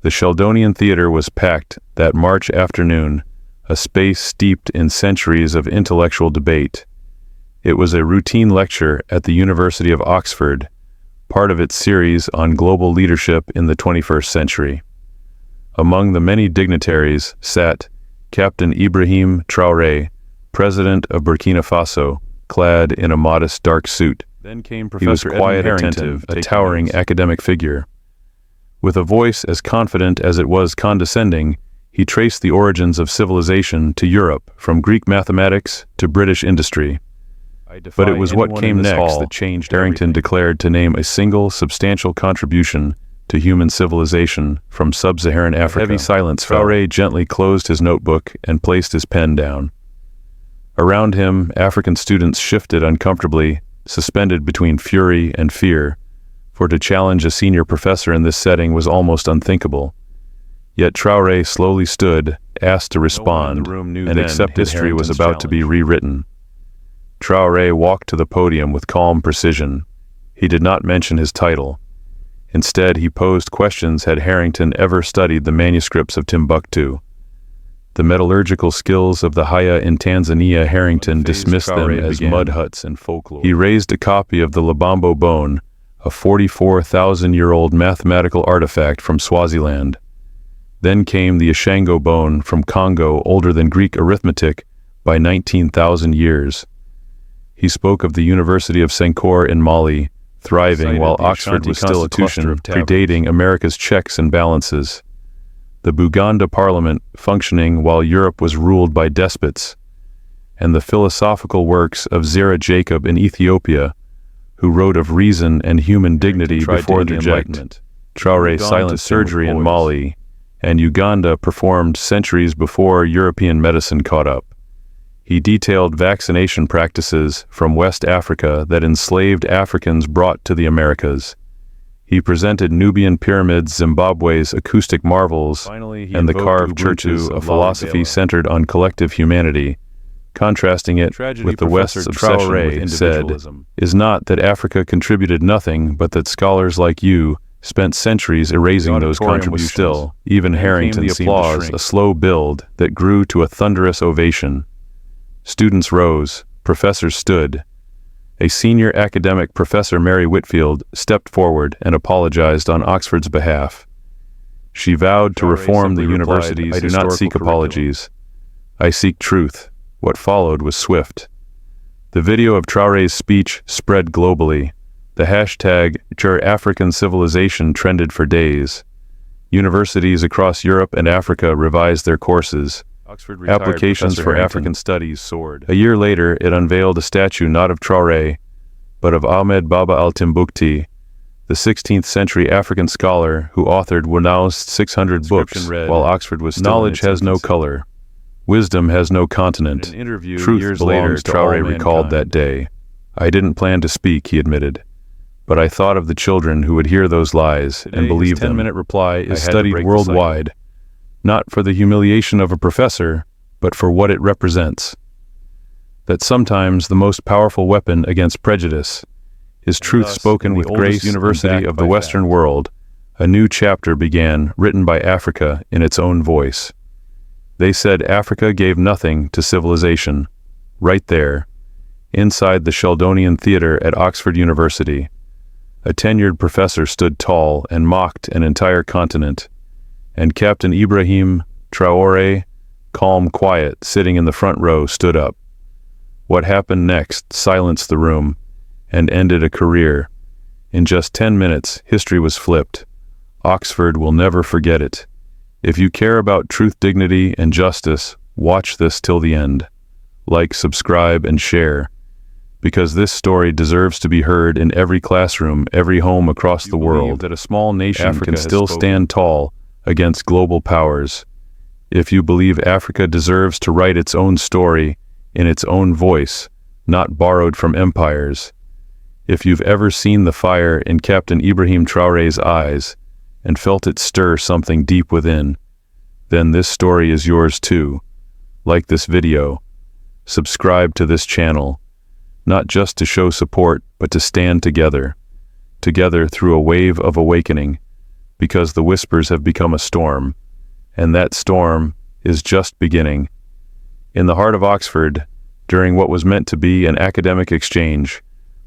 The Sheldonian Theater was packed that March afternoon, a space steeped in centuries of intellectual debate. It was a routine lecture at the University of Oxford, part of its series on global leadership in the 21st century. Among the many dignitaries sat Captain Ibrahim Traoré, president of Burkina Faso, clad in a modest dark suit. Then came He was Professor quiet, Edmund attentive, Harrington, a towering academic figure. With a voice as confident as it was condescending, he traced the origins of civilization to Europe, from Greek mathematics to British industry. But it was what came next that changed. Harrington declared to name a single substantial contribution to human civilization from sub-Saharan Africa. Heavy silence fell. Traoré gently closed his notebook and placed his pen down. Around him, African students shifted uncomfortably, suspended between fury and fear, for to challenge a senior professor in this setting was almost unthinkable. Yet Traoré slowly stood, asked to respond, and accept history was about to be rewritten. Traoré walked to the podium with calm precision. He did not mention his title. Instead, he posed questions: had Harrington ever studied the manuscripts of Timbuktu? The metallurgical skills of the Haya in Tanzania. Harrington dismissed them as mud huts and folklore. He raised a copy of the Lubombo bone, a 44,000-year-old mathematical artifact from Swaziland. Then came the Ishango bone from Congo, older than Greek arithmetic by 19,000 years. He spoke of the University of Sankore in Mali, thriving while Oxford was still a cluster, predating America's checks and balances. The Buganda Parliament functioning while Europe was ruled by despots, and the philosophical works of Zera Jacob in Ethiopia, who wrote of reason and human dignity before the Enlightenment. Traoré silenced surgery in Mali, and Uganda performed centuries before European medicine caught up. He detailed vaccination practices from West Africa that enslaved Africans brought to the Americas. He presented Nubian pyramids, Zimbabwe's acoustic marvels, and the carved churches, a philosophy centered on collective humanity. Contrasting it with the West's obsession with individualism, is not that Africa contributed nothing, but that scholars like you spent centuries erasing those contributions. Still, even Harrington seemed to shrink. A slow build that grew to a thunderous ovation. Students rose, professors stood. A senior academic, Professor Mary Whitfield, stepped forward and apologized on Oxford's behalf. She vowed to reform the universities. I do not seek apologies. I seek truth. What followed was swift. The video of Traoré's speech spread globally. The hashtag #AfricanCivilization trended for days. Universities across Europe and Africa revised their courses. Applications for African studies soared. A year later, it unveiled a statue not of Traoré, but of Ahmed Baba al-Timbuktu, the 16th century African scholar who authored Wunau's 600 books while Oxford was still Knowledge has no color. Wisdom has no continent. Truth belongs to all mankind. Traoré recalled that day. I didn't plan to speak, he admitted, but I thought of the children who would hear those lies and believe them. His 10-minute reply is studied worldwide, not for the humiliation of a professor, but for what it represents. That sometimes the most powerful weapon against prejudice is truth spoken with grace. University of the Western world, a new chapter began, written by Africa in its own voice. They said Africa gave nothing to civilization. Right there, inside the Sheldonian Theater at Oxford University, a tenured professor stood tall and mocked an entire continent, and Captain Ibrahim Traoré, calm, quiet, sitting in the front row, stood up. What happened next silenced the room and ended a career. In just 10 minutes, history was flipped. Oxford will never forget it. If you care about truth, dignity, and justice, watch this till the end. Like, subscribe, and share, because this story deserves to be heard in every classroom, every home across the world. That a small nation, Africa, can still stand tall against global powers. If you believe Africa deserves to write its own story in its own voice, not borrowed from empires. If you've ever seen the fire in Captain Ibrahim Traoré's eyes and felt it stir something deep within, then this story is yours too. Like this video, subscribe to this channel, not just to show support, but to stand together through a wave of awakening, because the whispers have become a storm, and that storm is just beginning. In the heart of Oxford, during what was meant to be an academic exchange,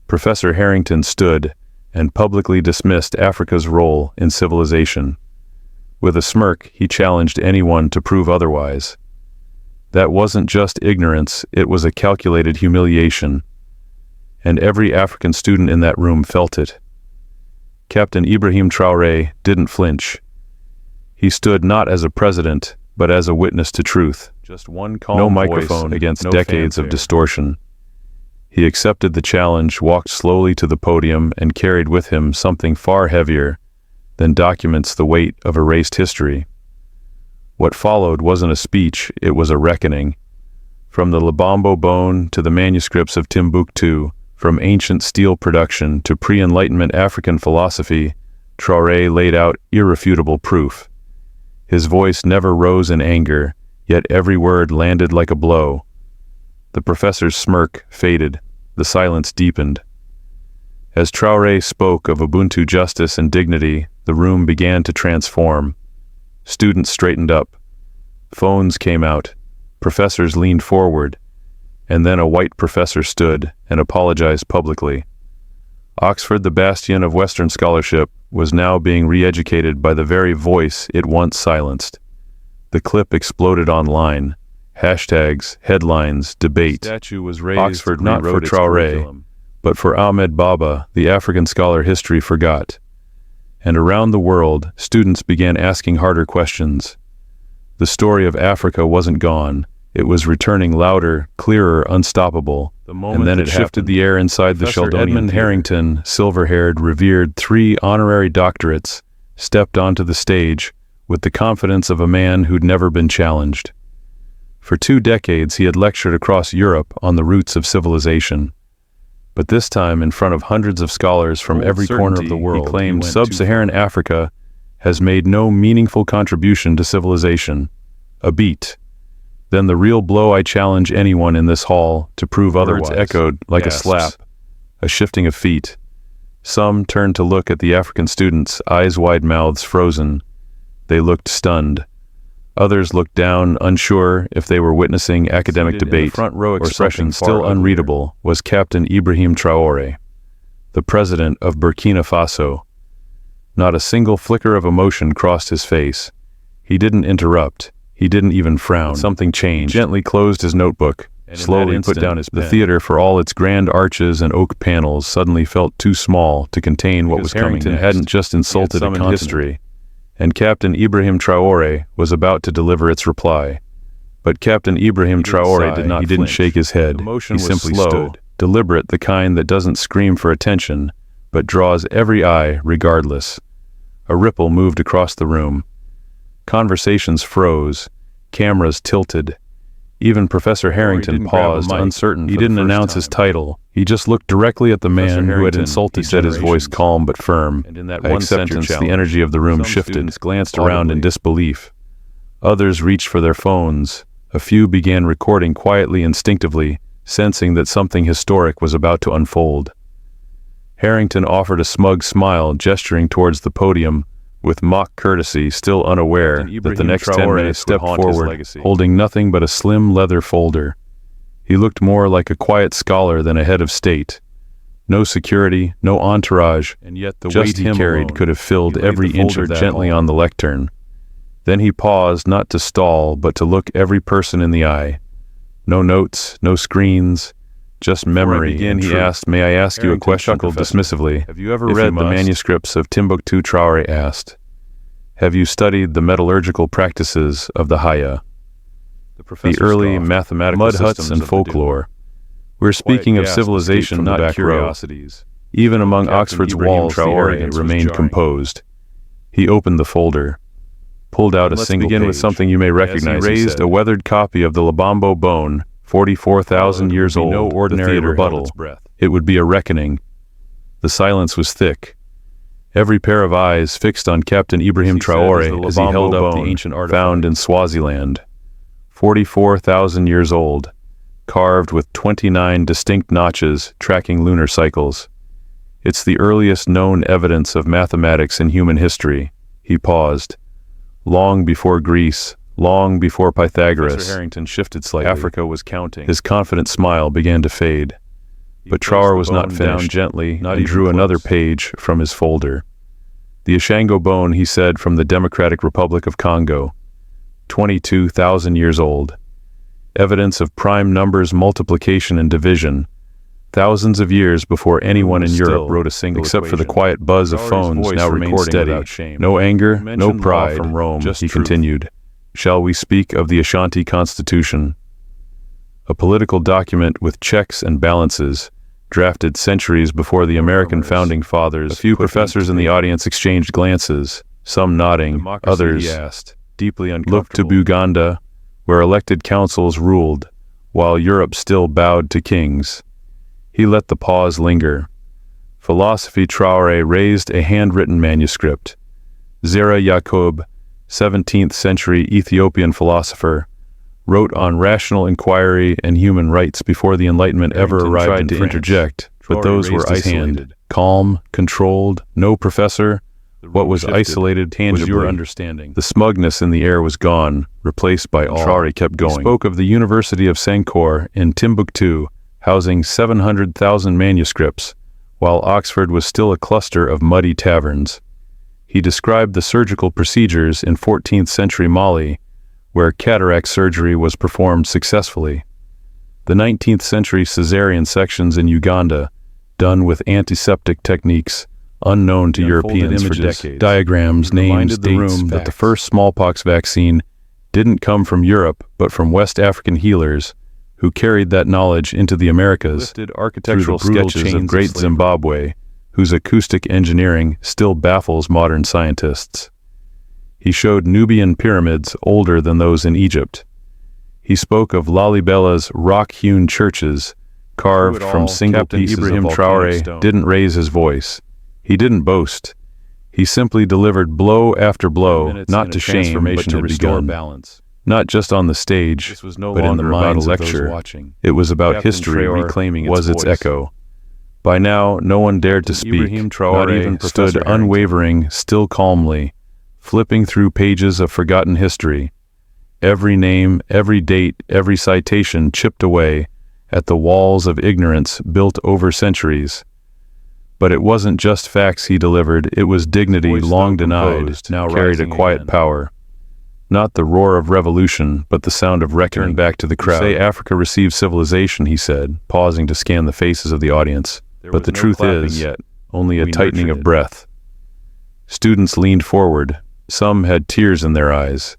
Professor Harrington stood and publicly dismissed Africa's role in civilization. With a smirk, he challenged anyone to prove otherwise. That wasn't just ignorance, it was a calculated humiliation. And every African student in that room felt it. Captain Ibrahim Traoré didn't flinch. He stood not as a president, but as a witness to truth. Just one calm no microphone against no decades of distortion. He accepted the challenge, walked slowly to the podium, and carried with him something far heavier than documents the weight of erased history. What followed wasn't a speech, it was a reckoning. From the Lebombo bone to the manuscripts of Timbuktu, from ancient steel production to pre-Enlightenment African philosophy, Traoré laid out irrefutable proof. His voice never rose in anger, yet every word landed like a blow. The professor's smirk faded, the silence deepened. As Traoré spoke of Ubuntu justice and dignity, the room began to transform. Students straightened up. Phones came out. Professors leaned forward. And then a white professor stood and apologized publicly. Oxford, the bastion of Western scholarship, was now being re-educated by the very voice it once silenced. The clip exploded online. Hashtags, headlines, debate. The statue was raised, Oxford not for Traoré, but for Ahmed Baba, the African scholar history forgot. And around the world, students began asking harder questions. The story of Africa wasn't gone. It was returning louder, clearer, unstoppable. And then it shifted the air inside the Sheldonian Edmund Harrington, silver-haired, revered, 3 honorary doctorates, stepped onto the stage with the confidence of a man who'd never been challenged. For 2 decades, he had lectured across Europe on the roots of civilization. But this time, in front of hundreds of scholars from every corner of the world, he claimed sub-Saharan Africa has made no meaningful contribution to civilization. A beat. Then the real blow: I challenge anyone in this hall to prove otherwise. Words echoed like a slap, a shifting of feet. Some turned to look at the African students, eyes wide, mouths frozen. They looked stunned. Others looked down, unsure if they were witnessing academic debate. Front row expression still unreadable was Captain Ibrahim Traoré, the president of Burkina Faso. Not a single flicker of emotion crossed his face. He didn't interrupt. He didn't even frown. Something changed. He gently closed his notebook, slowly put down his pen. The theater, for all its grand arches and oak panels, suddenly felt too small to contain what was coming next. Harrington hadn't just insulted a continent. History, and Captain Ibrahim Traoré was about to deliver its reply. But Captain Ibrahim Traoré did not. He didn't shake his head. He simply stood, deliberate, the kind that doesn't scream for attention, but draws every eye regardless. A ripple moved across the room. Conversations froze, cameras tilted. Even Professor Harrington paused, uncertain. He didn't announce his title. He just looked directly at the man who had insulted. He said, his voice calm but firm. And in that one sentence, the energy of the room shifted. Glanced around in disbelief. Others reached for their phones. A few began recording quietly, instinctively, sensing that something historic was about to unfold. Harrington offered a smug smile, gesturing towards the podium with mock courtesy, still unaware that the next 10 minutes stepped forward, holding nothing but a slim leather folder. He looked more like a quiet scholar than a head of state. No security, no entourage, and yet the weight he carried could have filled every inch of that gently on the lectern. Then he paused, not to stall, but to look every person in the eye. No notes, no screens, just memory. He asked, "May I ask you a question?" Dismissively. "Have you ever read the manuscripts of Timbuktu?" Traoré asked. "Have you studied the metallurgical practices of the Haya? The early mathematical mud huts and folklore? We're speaking of civilization, not curiosities." Even among Oxford's walls, Traoré remained composed. He opened the folder, pulled out a single page. Let's begin with something you may recognize. He raised a weathered copy of the Lebombo bone, 44,000 years old. No ordinary rebuttal. It would be a reckoning. The silence was thick. Every pair of eyes fixed on Captain Ibrahim Traoré as he held up the ancient artifact found in Swaziland. 44,000 years old, carved with 29 distinct notches tracking lunar cycles. It's the earliest known evidence of mathematics in human history, He paused. Long before Greece, long before Pythagoras, Professor Harrington shifted slightly. Africa was counting. His confident smile began to fade. But Traore was not finished, gently, and drew another page from his folder. The Ashango bone, he said, from the Democratic Republic of Congo, 22,000 years old. Evidence of prime numbers multiplication and division, thousands of years before anyone in Europe wrote a single except for the quiet buzz of phones now recording steady. No anger, no pride from Rome, he continued. Shall we speak of the Ashanti Constitution? A political document with checks and balances, drafted centuries before the American founding fathers. A few professors in the audience exchanged glances, some nodding, others deeply uncomfortable. Looked to Buganda, where elected councils ruled, while Europe still bowed to kings. He let the pause linger. Philosophy. Traore raised a handwritten manuscript. Zera Yaqub, 17th century Ethiopian philosopher, wrote on rational inquiry and human rights before the Enlightenment ever arrived to interject, but those were isolated, calm, controlled, no professor. What was isolated tangibly was your understanding. The smugness in the air was gone, replaced by awe. Traore kept going. He spoke of the University of Sankore in Timbuktu, housing 700,000 manuscripts, while Oxford was still a cluster of muddy taverns. He described the surgical procedures in 14th century Mali, where cataract surgery was performed successfully. The 19th century cesarean sections in Uganda, done with antiseptic techniques unknown to Europeans for decades. Diagrams, names, dates, that the first smallpox vaccine didn't come from Europe, but from West African healers, who carried that knowledge into the Americas. Lifted architectural sketches of Great Zimbabwe, whose acoustic engineering still baffles modern scientists. He showed Nubian pyramids older than those in Egypt. He spoke of Lalibela's rock-hewn churches, carved from single pieces. Ibrahim Traoré didn't raise his voice. He didn't boast. He simply delivered blow after blow, not to shame, but to restore balance. Not just on the stage, but in the mind's lecture. It was about history reclaiming its echo. By now, no one dared to speak. Ibrahim Traoré not even stood unwavering, still calmly, flipping through pages of forgotten history. Every name, every date, every citation chipped away at the walls of ignorance built over centuries. But it wasn't just facts he delivered, it was dignity long denied, now carried a quiet power. Not the roar of revolution, but the sound of reckoning. Turned back to the crowd. Say Africa received civilization, he said, pausing to scan the faces of the audience. But the truth is, only a tightening of breath. Students leaned forward. Some had tears in their eyes.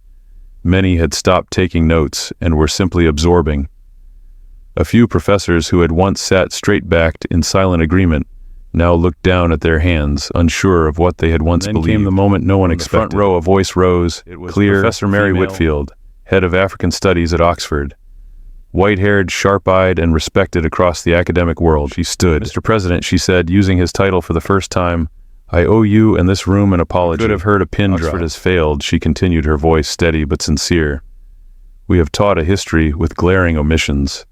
Many had stopped taking notes and were simply absorbing. A few professors who had once sat straight-backed in silent agreement now looked down at their hands, unsure of what they had once believed. Then came the moment no one expected. In the front row, a voice rose, clear. Professor Mary Whitfield, head of African Studies at Oxford. White-haired, sharp-eyed, and respected across the academic world, she stood. Mr. President, she said, using his title for the first time, I owe you and this room an apology. You could have heard a pin drop. Oxford has failed, she continued, her voice steady but sincere. We have taught a history with glaring omissions.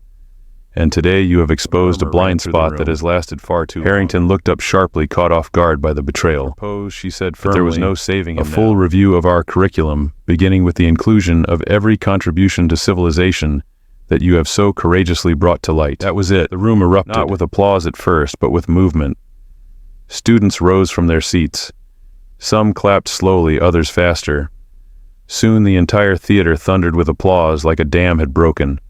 And today you have exposed a blind spot that has lasted far too long. Harrington looked up sharply, caught off guard by the betrayal. She said firmly, but there was no saving him. A full review of our curriculum, beginning with the inclusion of every contribution to civilization that you have so courageously brought to light. That was it. The room erupted, not with applause at first, but with movement. Students rose from their seats. Some clapped slowly, others faster. Soon the entire theater thundered with applause like a dam had broken.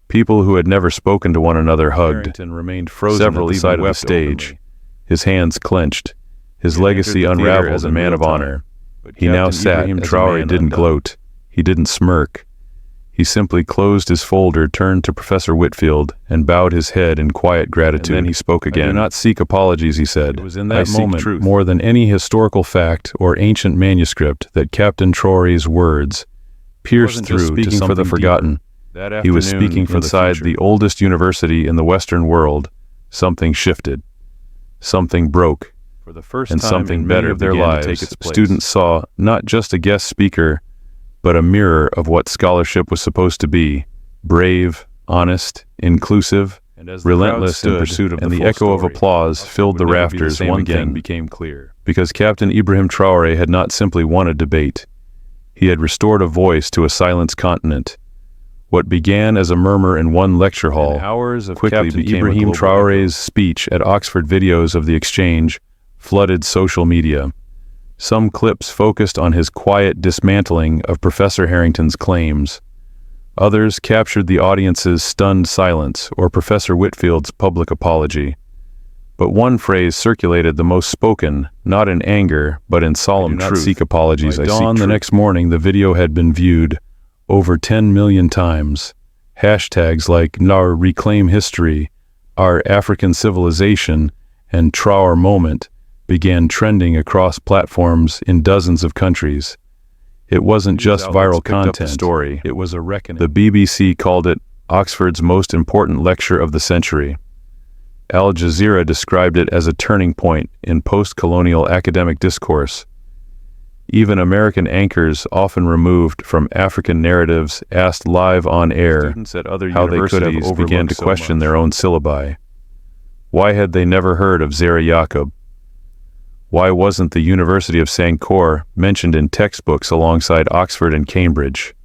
People who had never spoken to one another hugged. Harrington remained frozen several at the side of the stage, openly. His hands clenched, his legacy unraveled as a man of honor. He now sat. Traore didn't gloat. He didn't smirk. He simply closed his folder, turned to Professor Whitfield, and bowed his head in quiet gratitude. And then he spoke again. I do not seek apologies, he said. It was in that moment, truth. More than any historical fact or ancient manuscript, that Captain Traoré's words pierced through to something for the forgotten. He was speaking from inside the oldest university in the Western world. Something shifted. Something broke. For the first and time something better of their lives. Students saw not just a guest speaker, but a mirror of what scholarship was supposed to be. Brave, honest, inclusive, relentless in pursuit of the full echo of applause filled the rafters. One thing became clear. Because Captain Ibrahim Traoré had not simply won a debate. He had restored a voice to a silenced continent. What began as a murmur in one lecture hall quickly became Ibrahim Traoré's speech at Oxford. Videos of the exchange flooded social media. Some clips focused on his quiet dismantling of Professor Harrington's claims. Others captured the audience's stunned silence or Professor Whitfield's public apology. But one phrase circulated the most spoken, not in anger, but in solemn truth. I do not seek apologies, I seek truth. The next morning, the video had been viewed over 10 million times. Hashtags like "Nar Reclaim History," "Our African Civilization," and "Traore Moment" began trending across platforms in dozens of countries. It wasn't just viral content. It was a reckoning. The BBC called it Oxford's most important lecture of the century. Al Jazeera described it as a turning point in post-colonial academic discourse. Even American anchors, often removed from African narratives, asked live on air how they could have began to question their own syllabi. Why had they never heard of Zara Yaqub? Why wasn't the University of Sankore mentioned in textbooks alongside Oxford and Cambridge?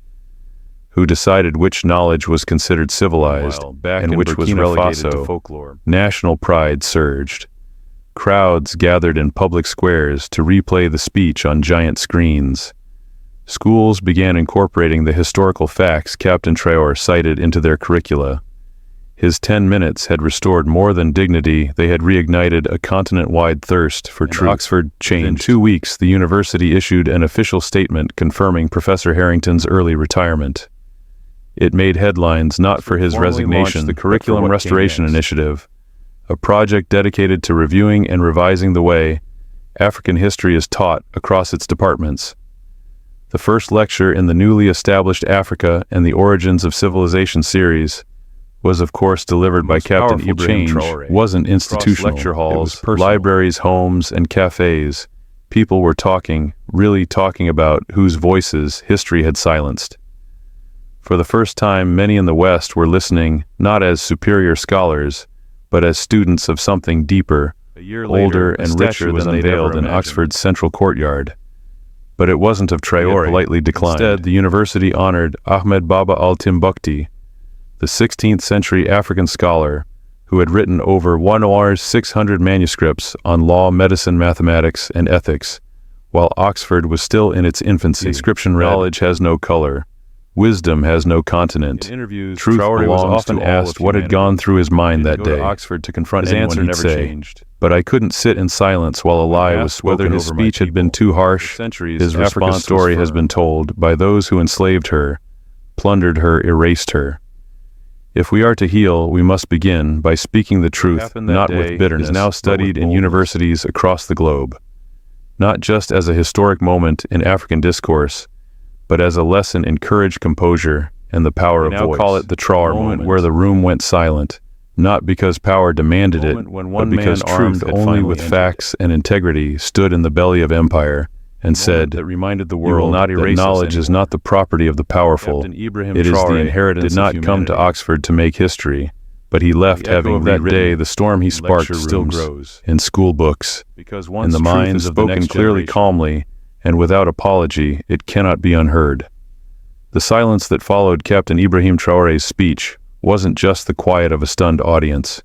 Who decided which knowledge was considered civilized and which was relegated to folklore? National pride surged. Crowds gathered in public squares to replay the speech on giant screens. Schools began incorporating the historical facts Captain Traore cited into their curricula. His 10 minutes had restored more than dignity, they had reignited a continent-wide thirst for truth. Oxford changed. In 2 weeks, the university issued an official statement confirming Professor Harrington's early retirement. It made headlines not for his resignation, the Curriculum Restoration Initiative, a project dedicated to reviewing and revising the way African history is taught across its departments. The first lecture in the newly established Africa and the Origins of Civilization series was of course delivered by Captain Ibrahim Traoré. Wasn't institutional. Lecture halls, libraries, homes, and cafes. People were talking, really talking about whose voices history had silenced. For the first time, many in the West were listening, not as superior scholars, but as students of something deeper, older and richer than unveiled in Oxford's central courtyard. But it wasn't of Traore. Politely declined. Instead, the university honored Ahmed Baba al-Timbukti, the 16th century African scholar who had written over 1,600 manuscripts on law, medicine, mathematics, and ethics, while Oxford was still in its infancy. The inscription read, "Knowledge has no color. Wisdom has no continent." In interviews, Truth Traore was often asked what had gone through his mind that day. Oxford to confront his answer never changed. "But I couldn't sit in silence while a lie was spoken over my people. Whether his speech had been too harsh, his response story has been told by those who enslaved her, plundered her, erased her. If we are to heal, we must begin by speaking the truth, not with bitterness." Is now studied in universities across the globe, not just as a historic moment in African discourse, but as a lesson in courage, composure, and the power of voice. We now call it the Traore moment, where the room went silent, not because power demanded it, but because truth, only with facts and integrity, stood in the belly of empire and said, that reminded the world that knowledge is not the property of the powerful, it is the inheritance. Did not come to Oxford to make history, but he left having that day the storm he sparked still grows in school books, in the minds of the next generation. Spoken clearly, calmly, and without apology, it cannot be unheard. The silence that followed Captain Ibrahim Traoré's speech wasn't just the quiet of a stunned audience.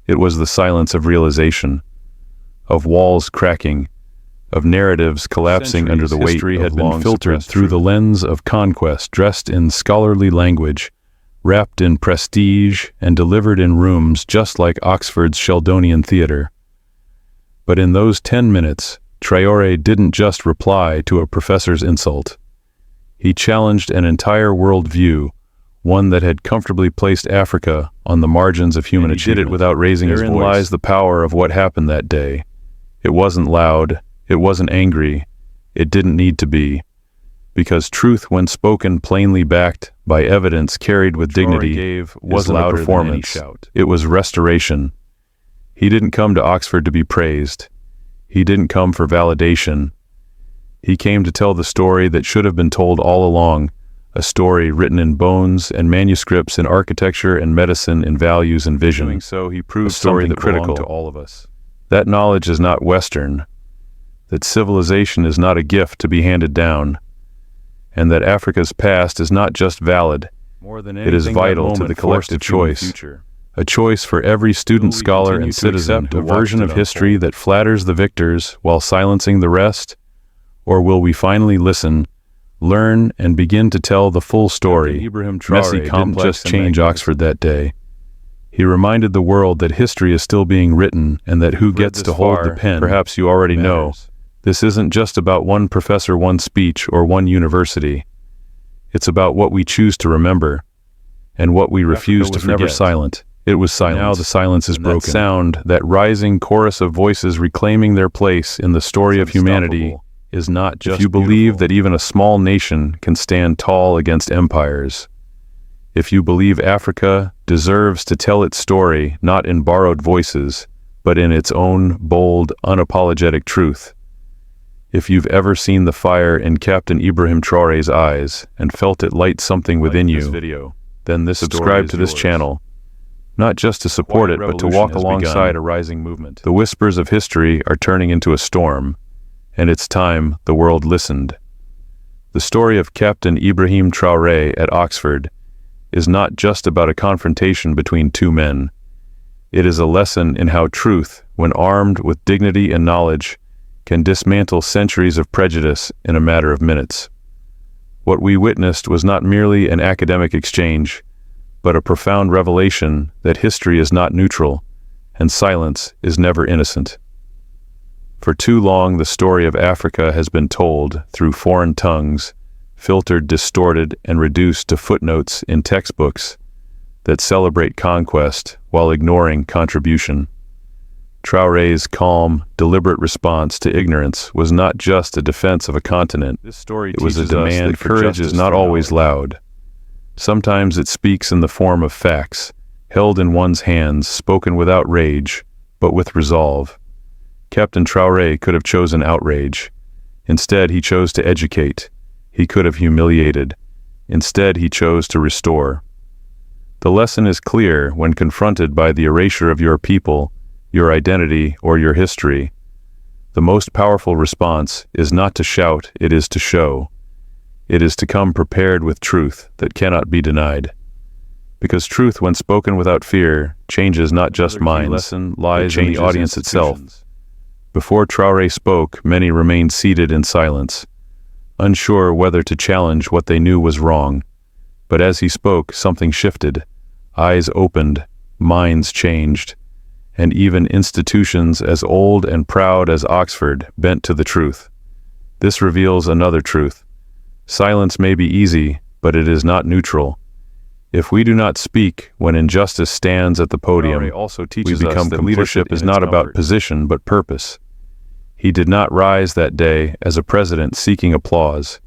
It was the silence of realization, of walls cracking, of narratives collapsing under the weight. History had been filtered through the lens of conquest, dressed in scholarly language, wrapped in prestige, and delivered in rooms just like Oxford's Sheldonian Theatre. But in those 10 minutes, Traore didn't just reply to a professor's insult. He challenged an entire worldview, one that had comfortably placed Africa on the margins of human achievement. He did it without raising his voice. Therein lies the power of what happened that day. It wasn't loud, it wasn't angry, it didn't need to be. Because truth, when spoken plainly backed by evidence carried with dignity, wasn't a performance. It was restoration. He didn't come to Oxford to be praised. He didn't come for validation. He came to tell the story that should have been told all along, a story written in bones and manuscripts in architecture and medicine, in values and vision. Doing so, he proved a story something that critical to all of us. That knowledge is not Western, that civilization is not a gift to be handed down, and that Africa's past is not just valid, More than it is vital to the collective choice. A choice for every student, scholar, and citizen, a version of history that flatters the victors while silencing the rest? Or will we finally listen, learn, and begin to tell the full story? Ibrahim Traoré didn't just change Oxford that day. He reminded the world that history is still being written and that who gets to hold the pen, perhaps you already know. This isn't just about one professor, one speech, or one university. It's about what we choose to remember and what we refuse to forget. Never silent. It was silent. Now the silence is broken. That sound, that rising chorus of voices reclaiming their place in the story of humanity, is not just if you believe that even a small nation can stand tall against empires. If you believe Africa deserves to tell its story not in borrowed voices, but in its own bold, unapologetic truth. If you've ever seen the fire in Captain Ibrahim Traoré's eyes and felt it light something within you, then subscribe to this channel. Not just to support it, but to walk alongside a rising movement. The whispers of history are turning into a storm, and it's time the world listened. The story of Captain Ibrahim Traoré at Oxford is not just about a confrontation between two men. It is a lesson in how truth, when armed with dignity and knowledge, can dismantle centuries of prejudice in a matter of minutes. What we witnessed was not merely an academic exchange, but a profound revelation that history is not neutral, and silence is never innocent. For too long, the story of Africa has been told through foreign tongues, filtered, distorted, and reduced to footnotes in textbooks that celebrate conquest while ignoring contribution. Traoré's calm, deliberate response to ignorance was not just a defense of a continent. It was a demand for courage is not always loud. Sometimes it speaks in the form of facts, held in one's hands, spoken without rage, but with resolve. Captain Traoré could have chosen outrage. Instead, he chose to educate. He could have humiliated. Instead, he chose to restore. The lesson is clear when confronted by the erasure of your people, your identity, or your history. The most powerful response is not to shout, it is to show. It is to come prepared with truth that cannot be denied. Because truth, when spoken without fear, changes not just minds, lies in the audience itself. Before Traoré spoke, many remained seated in silence, unsure whether to challenge what they knew was wrong. But as he spoke, something shifted. Eyes opened, minds changed, and even institutions as old and proud as Oxford bent to the truth. This reveals another truth. Silence may be easy, but it is not neutral. If we do not speak when injustice stands at the podium, we become that leadership is not about position but purpose. He did not rise that day as a president seeking applause.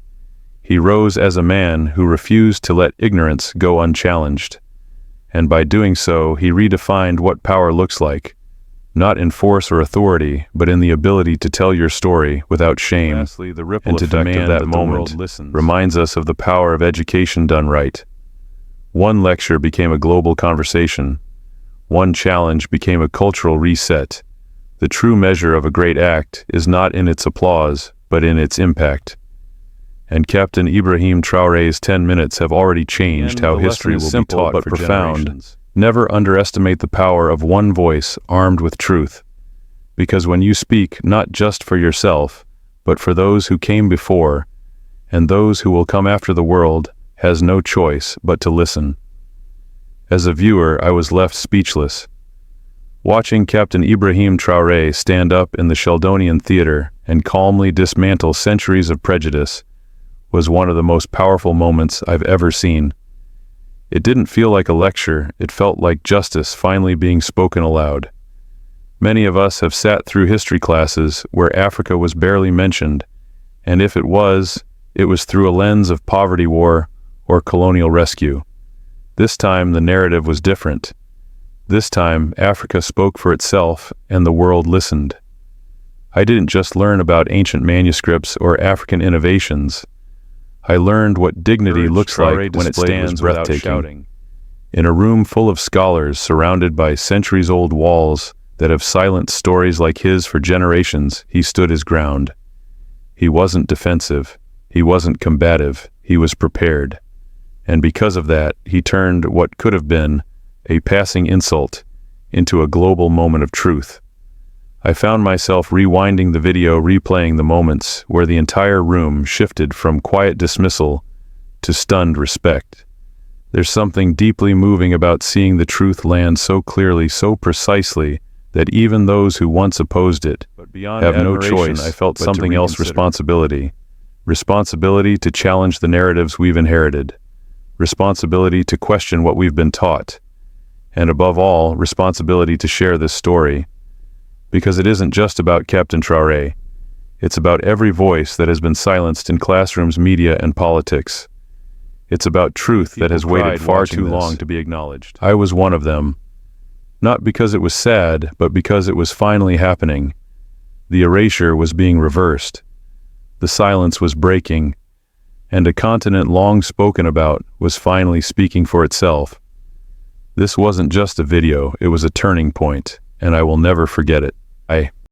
He rose as a man who refused to let ignorance go unchallenged. And by doing so, he redefined what power looks like, not in force or authority, but in the ability to tell your story without shame. Lastly, the ripple and to demand that moment reminds us of the power of education done right. One lecture became a global conversation. One challenge became a cultural reset. The true measure of a great act is not in its applause, but in its impact. And Captain Ibrahim Traoré's 10 minutes have already changed how history will be taught but profound. Never underestimate the power of one voice armed with truth. Because when you speak not just for yourself, but for those who came before, and those who will come after, the world has no choice but to listen. As a viewer, I was left speechless. Watching Captain Ibrahim Traoré stand up in the Sheldonian Theater and calmly dismantle centuries of prejudice was one of the most powerful moments I've ever seen. It didn't feel like a lecture, it felt like justice finally being spoken aloud. Many of us have sat through history classes where Africa was barely mentioned, and if it was through a lens of poverty war or colonial rescue. This time the narrative was different. This time Africa spoke for itself and the world listened. I didn't just learn about ancient manuscripts or African innovations. I learned what dignity looks like when it stands breathtaking. In a room full of scholars surrounded by centuries-old walls that have silenced stories like his for generations, he stood his ground. He wasn't defensive. He wasn't combative. He was prepared. And because of that, he turned what could have been a passing insult into a global moment of truth. I found myself rewinding the video, replaying the moments where the entire room shifted from quiet dismissal to stunned respect. There's something deeply moving about seeing the truth land so clearly, so precisely, that even those who once opposed it have no choice. I felt something else: responsibility. Responsibility to challenge the narratives we've inherited. Responsibility to question what we've been taught. And above all, responsibility to share this story. Because it isn't just about Captain Traoré. It's about every voice that has been silenced in classrooms, media, and politics. It's about truth that has waited far too long to be acknowledged. I was one of them. Not because it was sad, but because it was finally happening. The erasure was being reversed. The silence was breaking. And a continent long spoken about was finally speaking for itself. This wasn't just a video, it was a turning point, and I will never forget it.